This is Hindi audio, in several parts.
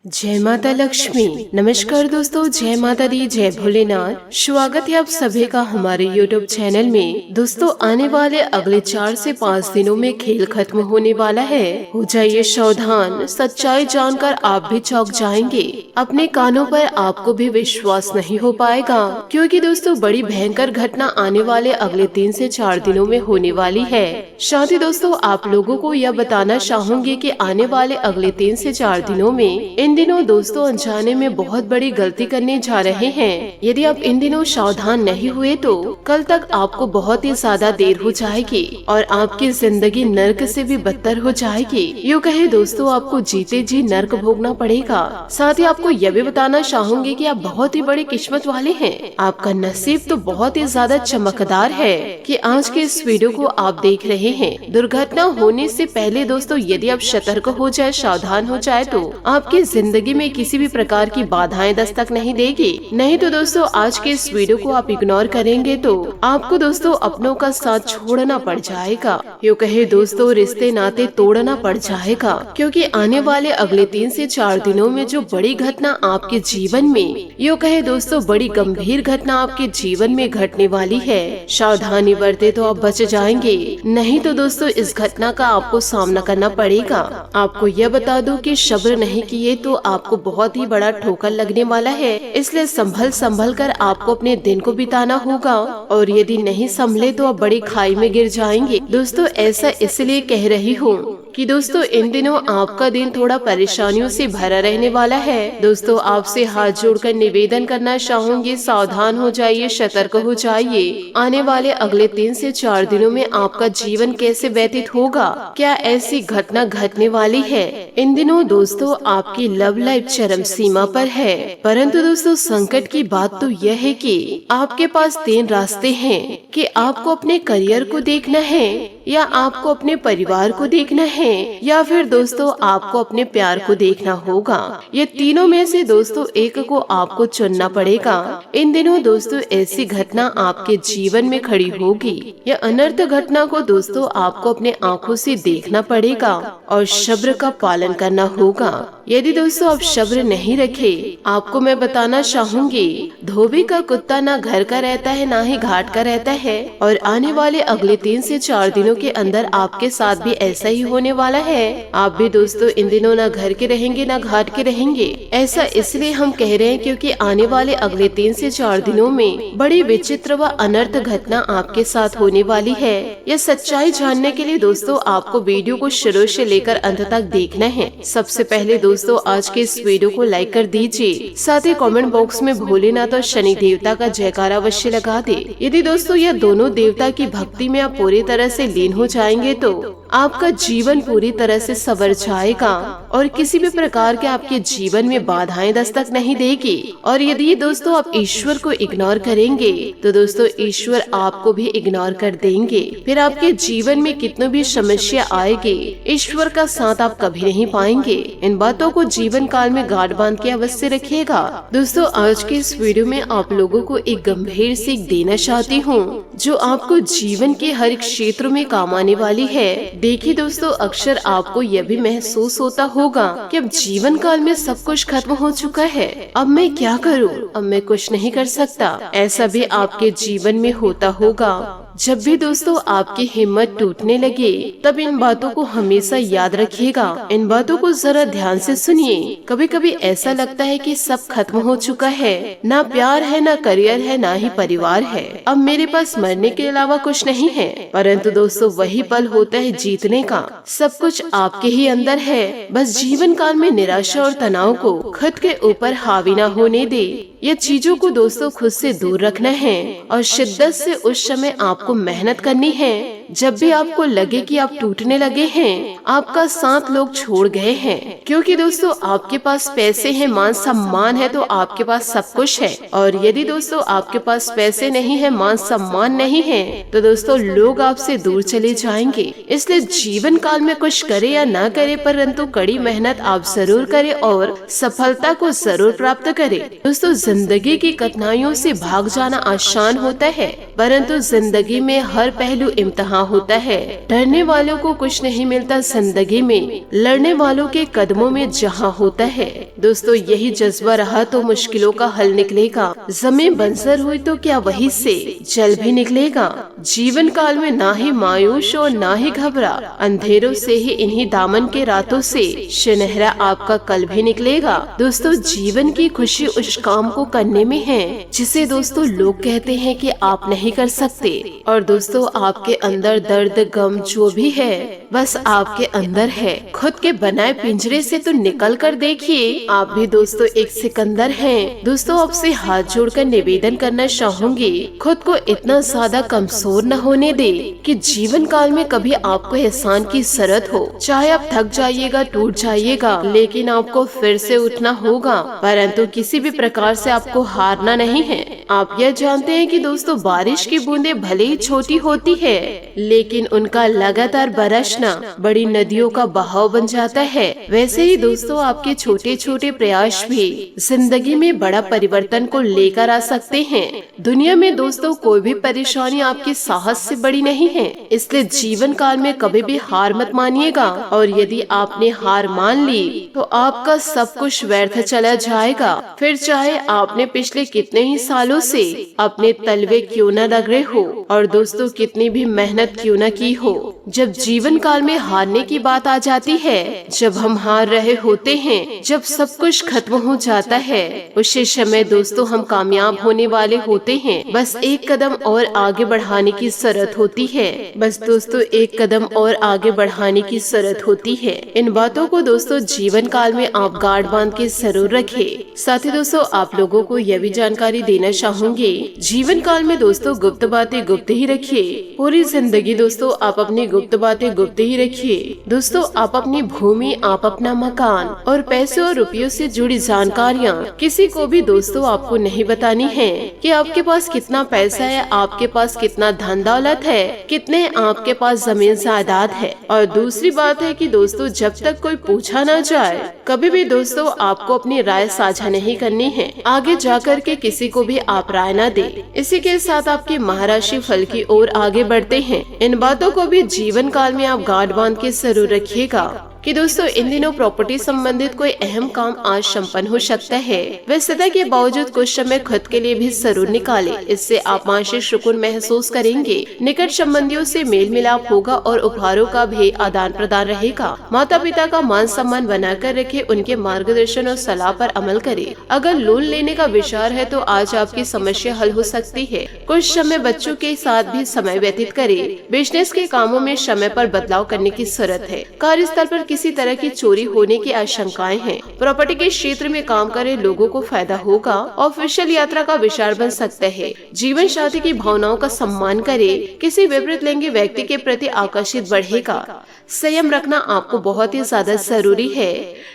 जय माता लक्ष्मी। नमस्कार दोस्तों, जय माता दी, जय भोलेनाथ। स्वागत है आप सभी का हमारे YouTube चैनल में। दोस्तों, आने वाले अगले 4 से 5 दिनों में खेल खत्म होने वाला है। हो जाइए सावधान, सच्चाई जानकर आप भी चौंक जाएंगे। अपने कानों पर आपको भी विश्वास नहीं हो पाएगा, क्योंकि दोस्तों बड़ी भयंकर घटना आने वाले अगले 3 से 4 दिनों में होने वाली है। साथ ही दोस्तों आप लोगों को यह बताना चाहूंगी कि आने वाले अगले 3 से 4 दिनों में इन दिनों दोस्तों अनजाने में बहुत बड़ी गलती करने जा रहे हैं। यदि आप इन दिनों सावधान नहीं हुए तो कल तक आपको बहुत ही ज्यादा देर हो जाएगी और आपकी जिंदगी नर्क से भी बदतर हो जाएगी। यूँ कहे दोस्तों आपको जीते जी नर्क भोगना पड़ेगा। साथ ही आपको यह भी बताना चाहूंगी कि आप बहुत ही बड़ी किस्मत वाले हैं। आपका नसीब तो बहुत ही ज्यादा चमकदार है कि आज के इस वीडियो को आप देख रहे हैं। दुर्घटना होने से पहले दोस्तों यदि आप सतर्क हो जाए, सावधान हो जाए तो आपकी जिंदगी में किसी भी प्रकार की बाधाएं दस्तक नहीं देगी। नहीं तो दोस्तों आज के इस वीडियो को आप इग्नोर करेंगे तो आपको दोस्तों अपनों का साथ छोड़ना पड़ जाएगा। यूँ कहे दोस्तों रिश्ते नाते तोड़ना पड़ जाएगा, क्योंकि आने वाले अगले 3 से 4 दिनों में जो बड़ी घटना आपके जीवन में, यूँ कहे दोस्तों बड़ी गंभीर घटना आपके जीवन में घटने वाली है। सावधानी बरते तो आप बच जाएंगे, नहीं तो दोस्तों इस घटना का आपको सामना करना पड़ेगा। आपको यह बता दूं कि सब्र नहीं किए तो आपको बहुत ही बड़ा ठोकर लगने वाला है। इसलिए संभल कर आपको अपने दिन को बिताना होगा, और यदि नहीं संभले तो आप बड़ी खाई में गिर जाएंगे। दोस्तों ऐसा इसलिए कह रही हूँ कि दोस्तों इन दिनों आपका दिन थोड़ा परेशानियों से भरा रहने वाला है। दोस्तों आपसे हाथ जोड़कर निवेदन करना चाहूंगी, सावधान हो जाइए, सतर्क हो जाइए। आने वाले अगले 3 से 4 दिनों में आपका जीवन कैसे व्यतीत होगा, क्या ऐसी घटना घटने वाली है। इन दिनों दोस्तों आपकी लव लाइफ चरम सीमा पर है, परंतु दोस्तों संकट की बात तो यह है कि आपके पास 3 रास्ते हैं कि आपको अपने करियर को देखना है, या आपको अपने परिवार को देखना है, या फिर दोस्तों आपको अपने प्यार को देखना होगा। ये तीनों में से दोस्तों एक को आपको चुनना पड़ेगा। इन दिनों दोस्तों ऐसी घटना आपके जीवन में खड़ी होगी। यह अनर्थ घटना को दोस्तों आपको अपने आँखों से देखना पड़ेगा और सब्र का पालन करना होगा। यदि दोस्तों आप सब्र नहीं रखे, आपको मैं बताना चाहूंगी धोबी का कुत्ता ना घर का रहता है ना ही घाट का रहता है, और आने वाले अगले 3 से 4 दिनों के अंदर आपके साथ भी ऐसा ही होने वाला है। आप भी दोस्तों इन दिनों ना घर के रहेंगे ना घाट के रहेंगे। ऐसा इसलिए हम कह रहे हैं क्योंकि आने वाले अगले 3 से 4 दिनों में बड़ी विचित्र व अनर्थ घटना आपके साथ होने वाली है। यह सच्चाई जानने के लिए दोस्तों आपको वीडियो को शुरू से लेकर अंत तक देखना है। सबसे पहले दोस्तों आज के इस वीडियो को लाइक कर दीजिए, साथ ही कमेंट बॉक्स में भोलेनाथ और शनि देवता का जयकारा अवश्य लगा दे। यदि दोस्तों यह दोनों देवता की भक्ति में आप पूरी तरह से लीन हो जाएंगे तो आपका जीवन पूरी तरह से संवर जाएगा और किसी भी प्रकार के आपके जीवन में बाधाएं दस्तक नहीं देगी। और यदि दोस्तों आप ईश्वर को इग्नोर करेंगे तो दोस्तों ईश्वर आपको भी इग्नोर कर देंगे। फिर आपके जीवन में कितनी भी समस्या आएगी, ईश्वर का साथ आप कभी नहीं पाएंगे। इन बातों को जीवन काल में गांठ बांध के अवश्य रखिएगा। दोस्तों आज के इस वीडियो में आप लोगों को एक गंभीर सीख देना चाहती हूँ, जो आपको जीवन के हर एक क्षेत्र में काम आने वाली है। देखिए दोस्तों अक्सर आपको यह भी महसूस होता होगा कि अब जीवन काल में सब कुछ खत्म हो चुका है, अब मैं क्या करूं, अब मैं कुछ नहीं कर सकता। ऐसा भी आपके जीवन में होता होगा। जब भी दोस्तों आपकी हिम्मत टूटने लगे तब इन बातों को हमेशा याद रखिएगा। इन बातों को जरा ध्यान से सुनिए। कभी कभी ऐसा लगता है कि सब खत्म हो चुका है, ना प्यार है, ना करियर है, ना ही परिवार है, अब मेरे पास मरने के अलावा कुछ नहीं है। परंतु दोस्तों वही पल होता है जीतने का। सब कुछ आपके ही अंदर है, बस जीवन काल में निराशा और तनाव को खुद के ऊपर हावी न होने दे। ये चीजों को दोस्तों खुद से दूर रखना है और शिद्दत से उस समय आपको मेहनत करनी है। जब भी आपको लगे कि आप टूटने लगे हैं, आपका साथ लोग छोड़ गए हैं, क्योंकि दोस्तों आपके पास पैसे हैं, मान सम्मान है, तो आपके पास सब कुछ है। और यदि दोस्तों आपके पास पैसे नहीं है, मान सम्मान नहीं है, तो दोस्तों लोग आपसे दूर चले जाएंगे। इसलिए जीवन काल में कुछ करे या ना करे, परंतु कड़ी मेहनत आप जरूर करें और सफलता को जरूर प्राप्त करें। दोस्तों जिंदगी की कठिनाइयों से भाग जाना आसान होता है, परंतु जिंदगी में हर पहलू इम्तिहान जहाँ होता है, डरने वालों को कुछ नहीं मिलता जिंदगी में, लड़ने वालों के कदमों में जहाँ होता है। दोस्तों यही जज्बा रहा तो मुश्किलों का हल निकलेगा। जमीन बंजर हुई तो क्या वही से जल भी निकलेगा। जीवन काल में ना ही मायूस और ना ही घबरा, अंधेरों से ही इन्हीं दामन के रातों से सुनहरा आपका कल भी निकलेगा। दोस्तों जीवन की खुशी उस काम को करने में है जिसे दोस्तों लोग कहते हैं कि आप नहीं कर सकते। और दोस्तों आपके अंदर दर्द गम जो भी है बस आपके अंदर है। खुद के बनाए पिंजरे से तो निकल कर देखिए, आप भी दोस्तों एक सिकंदर हैं। दोस्तों आपसे हाथ जोड़कर निवेदन करना चाहूंगी, खुद को इतना ज्यादा कमजोर न होने दे कि जीवन काल में कभी आपको एहसान की जरूरत हो। चाहे आप थक जाइएगा, टूट जाइएगा, लेकिन आपको फिर से उठना होगा, परंतु किसी भी प्रकार से आपको हारना नहीं है। आप यह जानते हैं कि दोस्तों बारिश की बूंदें भले ही छोटी होती है, लेकिन उनका लगातार बरसना बड़ी नदियों का बहाव बन जाता है। वैसे ही दोस्तों आपके छोटे छोटे प्रयास भी जिंदगी में बड़ा परिवर्तन को लेकर आ सकते हैं। दुनिया में दोस्तों कोई भी परेशानी आपके साहस से बड़ी नहीं है, इसलिए जीवन काल में कभी भी हार मत मानिएगा। और यदि आपने हार मान ली तो आपका सब कुछ व्यर्थ चला जाएगा, फिर चाहे आपने पिछले कितने ही सालों से अपने तलवे क्यों न लग रहे हो और दोस्तों कितनी भी मेहनत क्यों न की हो। जब जीवन काल में हारने की बात आ जाती है, जब हम हार रहे होते हैं, जब सब कुछ खत्म हो जाता है, उसी समय दोस्तों हम कामयाब होने वाले होते हैं। बस एक कदम और आगे बढ़ाने की जरूरत होती है। बस दोस्तों एक कदम और आगे बढ़ाने की जरूरत होती है। इन बातों को दोस्तों जीवन काल में आप गांठ बांध के जरूर रखें। साथ ही दोस्तों आप लोगों को यह भी जानकारी देना चाहूंगी, जीवन काल में दोस्तों गुप्त बातें गुप्त ही रखिए। पूरी जिंदगी दोस्तों आप अपनी गुप्त बातें गुप्त ही रखिए। दोस्तों आप अपनी भूमि, आप अपना मकान और पैसे और रुपयों से जुड़ी जानकारियाँ किसी को भी दोस्तों आपको नहीं बतानी है कि आपके पास कितना पैसा है, आपके पास कितना धन दौलत है, कितने आपके पास जमीन जायदाद है। और दूसरी बात है कि दोस्तों जब तक कोई पूछा न जाए, कभी भी दोस्तों आपको अपनी राय साझा नहीं करनी है। आगे जाकर के किसी को भी आप राय न दे। इसी के साथ आपके महाराशि फल की ओर आगे बढ़ते हैं। इन बातों को भी जीवन काल में आप गांठ बांध के जरूर रखिएगा कि दोस्तों इन दिनों प्रॉपर्टी संबंधित कोई अहम काम आज संपन्न हो सकता है। व्यस्तता के बावजूद कुछ समय खुद के लिए भी जरूर निकालें, इससे आप मानसिक सुकून महसूस करेंगे। निकट संबंधियों से मेल मिलाप होगा और उपहारों का भी आदान प्रदान रहेगा। माता पिता का मान सम्मान बनाकर रखें, उनके मार्गदर्शन और सलाह पर अमल करें। अगर लोन लेने का विचार है तो आज आपकी समस्या हल हो सकती है। कुछ समय बच्चों के साथ भी समय व्यतीत करें। बिजनेस के कामों में समय पर बदलाव करने की जरूरत है। कार्यस्थल पर किसी तरह की चोरी होने की आशंकाएं हैं। प्रॉपर्टी के क्षेत्र में काम करे लोगों को फायदा होगा। ऑफिशियल यात्रा का विचार बन सकता है। जीवन साथी की भावनाओं का सम्मान करे। किसी विपरीत लिंगी व्यक्ति के प्रति आकर्षित बढ़ेगा। संयम रखना आपको बहुत ही ज्यादा जरूरी है।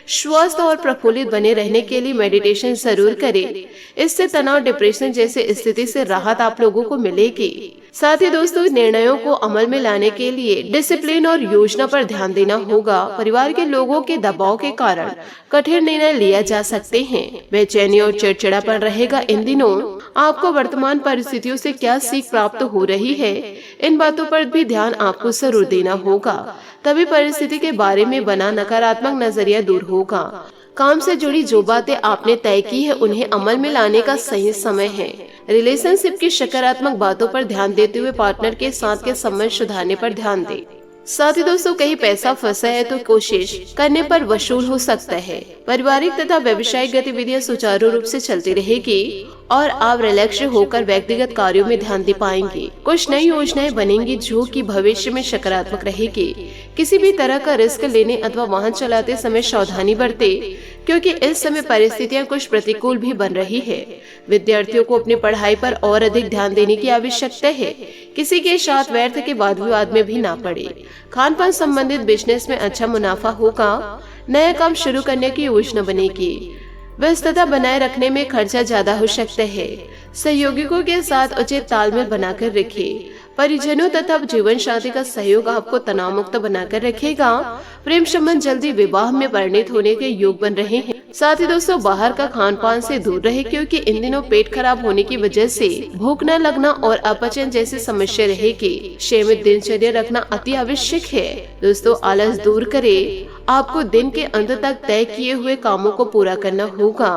स्वस्थ और प्रफुल्लित बने रहने के लिए मेडिटेशन जरूर करें। इससे तनाव, डिप्रेशन जैसे स्थिति से राहत आप लोगों को मिलेगी। साथ ही दोस्तों निर्णयों को अमल में लाने के लिए डिसिप्लिन और योजना पर ध्यान देना होगा। परिवार के लोगों के दबाव के कारण कठिन निर्णय लिया जा सकते हैं। बेचैनी और चिड़चिड़ापन रहेगा। इन दिनों आपको वर्तमान परिस्थितियों से क्या सीख प्राप्त हो रही है, इन बातों पर भी ध्यान आपको जरूर देना होगा। तभी परिस्थिति के बारे में बना नकारात्मक नजरिया दूर होगा। काम से जुड़ी जो बातें आपने तय की है उन्हें अमल में लाने का सही समय है। रिलेशनशिप की सकारात्मक बातों पर ध्यान देते हुए पार्टनर के साथ के संबंध सुधारने पर ध्यान दें। साथ ही दोस्तों कहीं पैसा फंसा है तो कोशिश करने पर वसूल हो सकता है। पारिवारिक तथा व्यवसायिक गतिविधियां सुचारू रूप से चलती रहेगी और आप रिलैक्स होकर व्यक्तिगत कार्यों में ध्यान दे पाएंगे। कुछ नई योजनाएं बनेंगी जो कि भविष्य में सकारात्मक रहेगी। किसी भी तरह का रिस्क लेने अथवा वाहन चलाते समय सावधानी बरते, क्योंकि इस समय परिस्थितियां कुछ प्रतिकूल भी बन रही है। विद्यार्थियों को अपनी पढ़ाई पर और अधिक ध्यान देने की आवश्यकता है। किसी के साथ व्यर्थ के वाद विवाद में भी ना पड़े। खान पान संबंधित बिजनेस में अच्छा मुनाफा होगा। नया काम शुरू करने की योजना बनेगी। व्यस्तता बनाए रखने में खर्चा ज्यादा हो सकता है। सहयोगियों के साथ उचित तालमेल बनाकर रखें। परिजनों तथा जीवन साथी का सहयोग आपको तनाव मुक्त बनाकर रखेगा। प्रेम संबंध जल्दी विवाह में परिणत होने के योग बन रहे हैं। साथ ही दोस्तों बाहर का खान पान से दूर रहे, क्योंकि इन दिनों पेट खराब होने की वजह से भूख न लगना और अपचन जैसी समस्या रहेगी। नियमित दिनचर्या रखना अति आवश्यक है। दोस्तों आलस दूर करें, आपको दिन के अंत तक तय किए हुए कामों को पूरा करना होगा।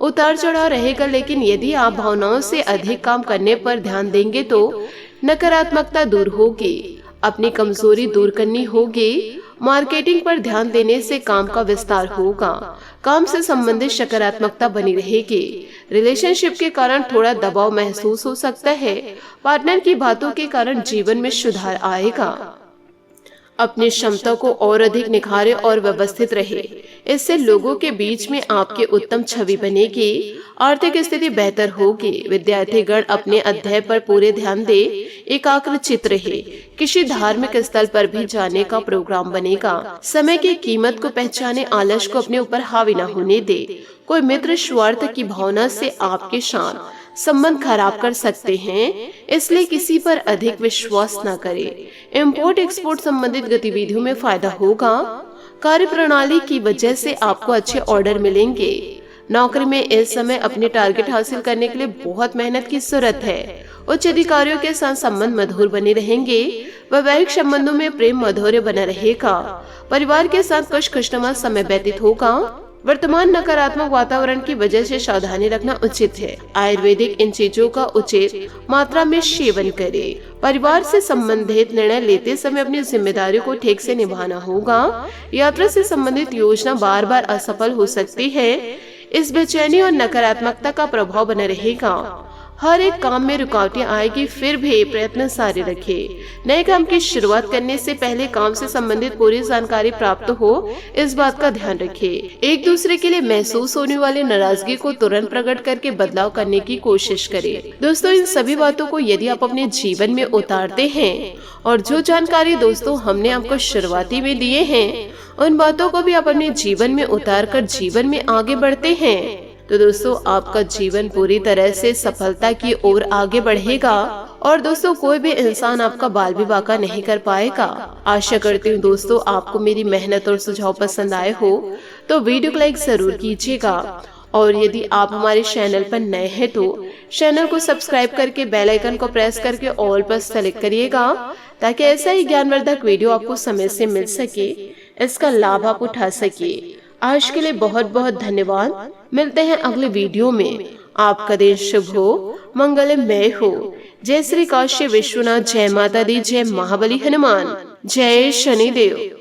उतार चढ़ाव रहेगा, लेकिन यदि आप भावनाओं से अधिक काम करने पर ध्यान देंगे तो नकारात्मकता दूर होगी। अपनी कमजोरी दूर करनी होगी। मार्केटिंग पर ध्यान देने से काम का विस्तार होगा। काम से संबंधित सकारात्मकता बनी रहेगी। रिलेशनशिप के कारण थोड़ा दबाव महसूस हो सकता है। पार्टनर की बातों के कारण जीवन में सुधार आएगा। अपनी क्षमता को और अधिक निखारे और व्यवस्थित रहे, इससे लोगों के बीच में आपकी उत्तम छवि बनेगी। आर्थिक स्थिति बेहतर होगी। विद्यार्थी गण अपने अध्ययन पर पूरे ध्यान दे, एकाग्रचित्त रहे। किसी धार्मिक स्थल पर भी जाने का प्रोग्राम बनेगा। समय की कीमत को पहचाने, आलस को अपने ऊपर हावी न होने दे। कोई मित्र स्वार्थ की भावना से आपके साथ संबंध खराब कर सकते हैं, इसलिए किसी पर अधिक विश्वास न करें। इंपोर्ट एक्सपोर्ट संबंधित गतिविधियों में फायदा होगा। कार्य प्रणाली की वजह से आपको अच्छे ऑर्डर मिलेंगे। नौकरी में इस समय अपने टारगेट हासिल करने के लिए बहुत मेहनत की जरूरत है। उच्च अधिकारियों के साथ संबंध मधुर बने रहेंगे। वैवाहिक संबंधों में प्रेम मधुर्य बना रहेगा। परिवार के साथ कुछ खुशनुमा समय व्यतीत होगा। वर्तमान नकारात्मक वातावरण की वजह से सावधानी रखना उचित है। आयुर्वेदिक इन चीजों का उचित मात्रा में सेवन करें। परिवार से संबंधित निर्णय लेते समय अपनी जिम्मेदारियों को ठीक से निभाना होगा। यात्रा से संबंधित योजना बार बार असफल हो सकती है। इस बेचैनी और नकारात्मकता का प्रभाव बना रहेगा। हर एक काम में रुकावटें आएगी, फिर भी प्रयत्न जारी रखें। नए काम की शुरुआत करने से पहले काम से संबंधित पूरी जानकारी प्राप्त हो, इस बात का ध्यान रखें। एक दूसरे के लिए महसूस होने वाली नाराजगी को तुरंत प्रकट करके बदलाव करने की कोशिश करें। दोस्तों इन सभी बातों को यदि आप अपने जीवन में उतारते हैं और जो जानकारी दोस्तों हमने आपको शुरुआती में दिए हैं, उन बातों को भी आप अपने जीवन में उतार कर जीवन में आगे बढ़ते हैं, तो दोस्तों आपका जीवन पूरी तरह से सफलता की ओर आगे बढ़ेगा। और दोस्तों कोई भी इंसान आपका बाल भी बांका नहीं कर पाएगा। आशा करती हूँ दोस्तों आपको मेरी मेहनत और सुझाव पसंद आए हो तो वीडियो को लाइक जरूर कीजिएगा। और यदि आप हमारे चैनल पर नए हैं तो चैनल को सब्सक्राइब करके बेल आइकन को प्रेस करके ऑल पर सेलेक्ट करिएगा, ताकि ऐसा ही ज्ञानवर्धक वीडियो आपको समय से मिल सके, इसका लाभ आप उठा सके। आज के लिए बहुत बहुत धन्यवाद। मिलते हैं अगले वीडियो में। आपका दिन शुभ हो, मंगलमय हो। जय श्री काशी विश्वनाथ, जय माता दी, जय महाबली हनुमान, जय शनिदेव।